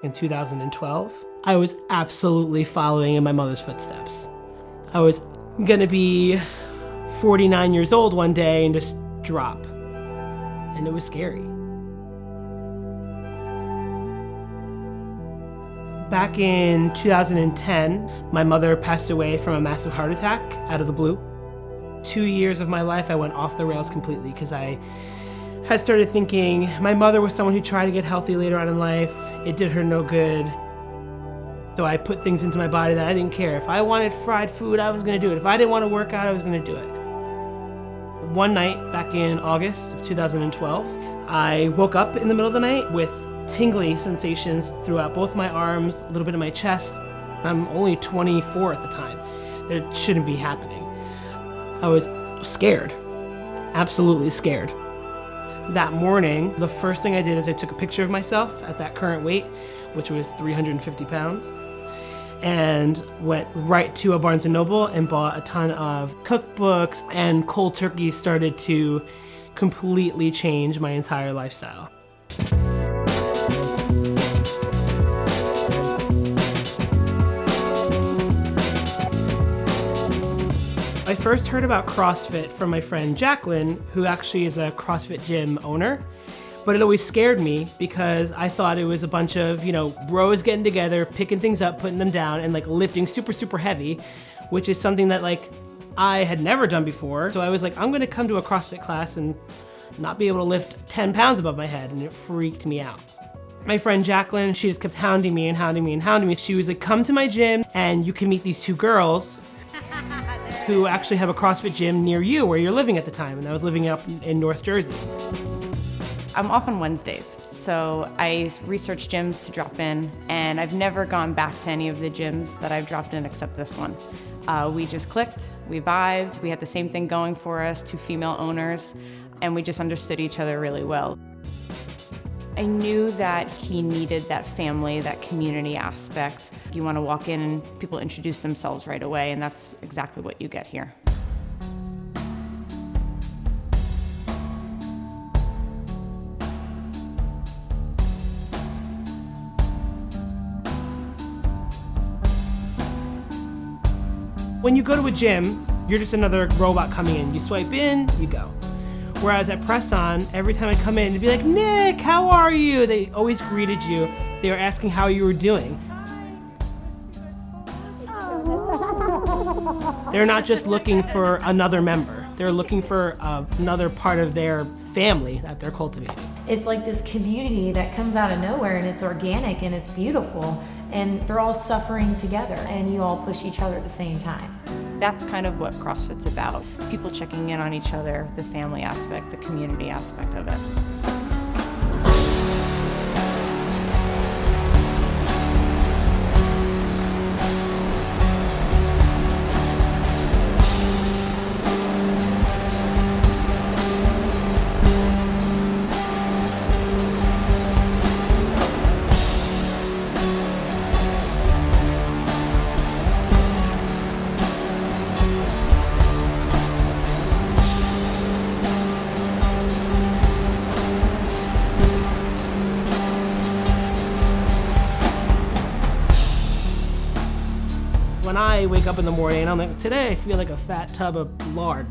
In 2012, I was absolutely following in my mother's footsteps. I was gonna be 49 years old one day and just drop. And it was scary. Back in 2010, my mother passed away from a massive heart attack out of the blue. 2 years of my life, I went off the rails completely because I had started thinking my mother was someone who tried to get healthy later on in life. It did her no good. So I put things into my body that I didn't care. If I wanted fried food, I was gonna do it. If I didn't want to work out, I was gonna do it. One night back in August of 2012, I woke up in the middle of the night with tingly sensations throughout both my arms, a little bit in my chest. I'm only 24 at the time. That shouldn't be happening. I was scared, absolutely scared. That morning, the first thing I did is I took a picture of myself at that current weight, which was 350 pounds, and went right to a Barnes & Noble and bought a ton of cookbooks, and cold turkey started to completely change my entire lifestyle. I first heard about CrossFit from my friend Jacqueline, who actually is a CrossFit gym owner. But it always scared me because I thought it was a bunch of, bros getting together, picking things up, putting them down, and lifting super, super heavy, which is something that I had never done before. So I was like, I'm gonna come to a CrossFit class and not be able to lift 10 pounds above my head, and it freaked me out. My friend Jacqueline, she just kept hounding me and hounding me and hounding me. She was like, come to my gym and you can meet these two girls who actually have a CrossFit gym near you where you're living at the time. And I was living up in North Jersey. I'm off on Wednesdays, so I research gyms to drop in, and I've never gone back to any of the gyms that I've dropped in except this one. We just clicked, we vibed, we had the same thing going for us, two female owners, and we just understood each other really well. I knew that he needed that family, that community aspect. You want to walk in and people introduce themselves right away, and that's exactly what you get here. When you go to a gym, you're just another robot coming in. You swipe in, you go. Whereas at Press On, every time I come in, they'd be like, Nick, how are you? They always greeted you. They were asking how you were doing. They're not just looking for another member. They're looking for another part of their family that they're cultivating. It's like this community that comes out of nowhere, and it's organic and it's beautiful, and they're all suffering together, and you all push each other at the same time. That's kind of what CrossFit's about. People checking in on each other, the family aspect, the community aspect of it. When I wake up in the morning, I'm like, today I feel like a fat tub of lard,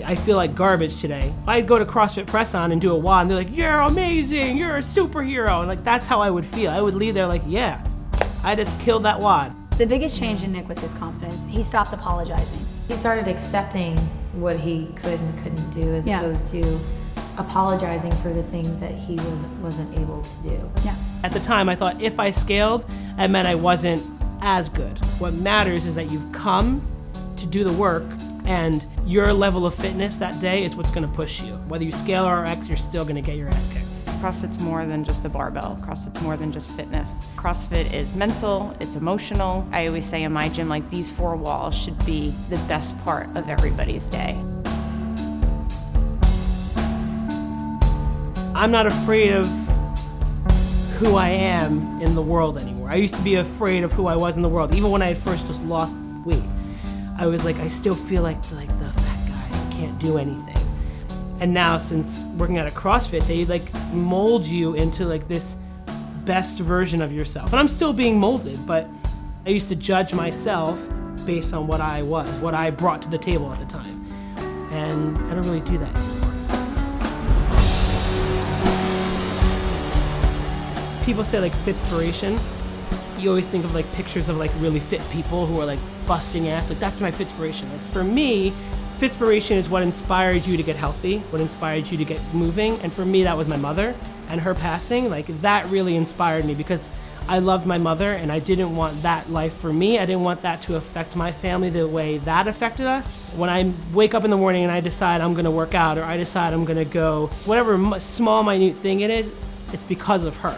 I feel like garbage today. I'd go to CrossFit Press On and do a WOD, and they're like, you're amazing, you're a superhero. And that's how I would feel. I would leave there like, yeah, I just killed that WOD. The biggest change in Nick was his confidence. He stopped apologizing. He started accepting what he could and couldn't do, as opposed to apologizing for the things that he wasn't able to do. Yeah. At the time, I thought if I scaled, it meant I wasn't as good. What matters is that you've come to do the work, and your level of fitness that day is what's going to push you. Whether you scale or X, you're still going to get your ass kicked. CrossFit's more than just a barbell. CrossFit's more than just fitness. CrossFit is mental, it's emotional. I always say in my gym, these four walls should be the best part of everybody's day. I'm not afraid of who I am in the world anymore. I used to be afraid of who I was in the world. Even when I had first just lost weight, I was like, I still feel like the fat guy who can't do anything. And now, since working at a CrossFit, they mold you into this best version of yourself. And I'm still being molded, but I used to judge myself based on what I was, what I brought to the table at the time. And I don't really do that anymore. People say like fitspiration. You always think of like pictures of like really fit people who are like busting ass. Like that's my fitspiration. Like for me, fitspiration is what inspired you to get healthy, what inspired you to get moving. And for me, that was my mother and her passing. Like that really inspired me because I loved my mother and I didn't want that life for me. I didn't want that to affect my family the way that affected us. When I wake up in the morning and I decide I'm gonna work out or I decide I'm gonna go, whatever small, minute thing it is, it's because of her.